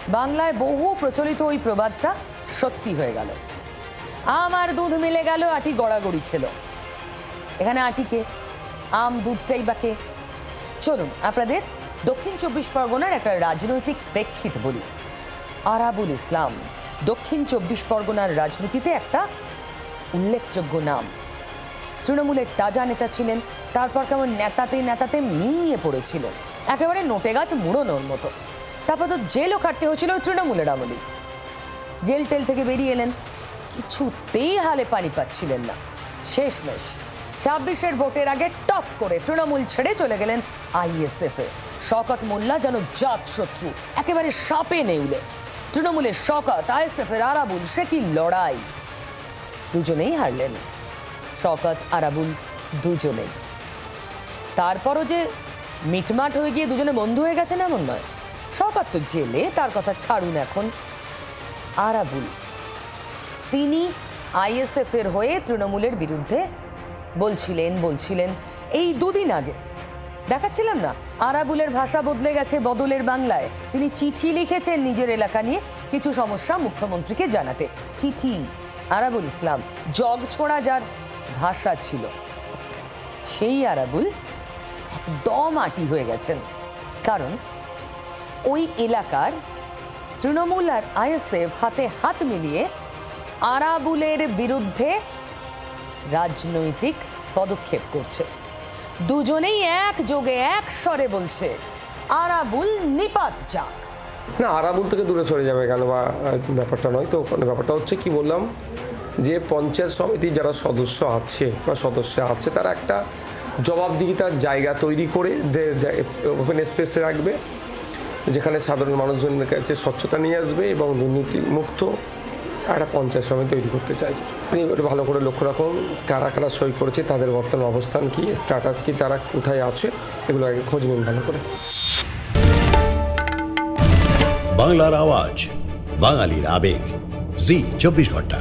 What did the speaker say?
বাংলায় বহু প্রচলিত ওই প্রবাদটা সত্যি হয়ে গেল। আম আর দুধ মিলে গেল, আটি গড়াগড়ি খেলো। এখানে আটিকে, আম দুধটাই বা কে? চলুন আপনাদের দক্ষিণ 24 পরগনার একটা রাজনৈতিক প্রেক্ষিত বলি। আরাবুল ইসলাম দক্ষিণ 24 পরগনার রাজনীতিতে একটা উল্লেখযোগ্য নাম। তৃণমূলের তাজা নেতা ছিলেন, তারপর কেমন নেতাতে নেতাতে মিলিয়ে পড়েছিলেন, একেবারে নোটে গাছ মুড়োনোর মতো। তারপর তো জেলও কাটতে হয়েছিল তৃণমূলের আমলেই। জেল টেল থেকে বেরিয়ে এলেন, কিছুতেই হালে পানি পাচ্ছিলেন না। শেষমেশ 26-এর ভোটের আগে টপ করে তৃণমূল ছেড়ে চলে গেলেন ISF এ। শওকত মোল্লা যেন জাত শত্রু, একেবারে সাপে নেউলে। তৃণমূলের শওকত, ISF এর আরাবুল, সে কি লড়াই! দুজনেই হারলেন, শওকত আরাবুল দুজনেই। তারপরও যে মিটমাট হয়ে গিয়ে দুজনে বন্ধু হয়ে গেছেন এমন নয়। শওকত তো জেলে, তার কথা ছাড়ুন। এখন আরাবুল, তিনি ISF এর হয়ে তৃণমূলের বিরুদ্ধে বলছিলেন। এই দুদিন আগে দেখাচ্ছিলাম না, আরাবুলের ভাষা বদলে গেছে বদলের বাংলায়। তিনি চিঠি লিখেছেন নিজের এলাকা নিয়ে কিছু সমস্যা মুখ্যমন্ত্রীকে জানাতে। চিঠি, আরাবুল ইসলাম, জগ ছোড়া যার ভাষা ছিল, সেই আরাবুল একদম আটি হয়ে গেছেন। কারণ ওই এলাকার তৃণমূল আর ISF হাতে হাত মিলিয়ে আরাবুলের বিরুদ্ধে রাজনৈতিক পদক্ষেপ করছে। দুজনেই একযোগে এক স্বরে বলছে, আরাবুল নিপাত যাক। না, আরাবুল থেকে দূরে সরে যাবে কেন বা ব্যাপারটা নয় তো। ব্যাপারটা হচ্ছে কি বললাম, যে পঞ্চায়েত সমিতির যারা সদস্য আছে বা সদস্য আছে, তারা একটা জবাবদিহিতার জায়গা তৈরি করে ওপেন স্পেসে রাখবে, যেখানে সাধারণ মানুষজনের কাছে স্বচ্ছতা নিয়ে আসবে এবং দুর্নীতি মুক্ত একটা পঞ্চায়েত সমিতি তৈরি করতে চাইছে। আপনি ভালো করে লক্ষ্য রাখুন, কারা কারা সই করেছে, তাদের বর্তমান অবস্থান কি, স্ট্যাটাস কি, তারা কোথায় আছে, এগুলো আগে খোঁজ নিন ভালো করে। বাংলার আওয়াজ, বাঙালির আবেগ, জি 24 ঘন্টা।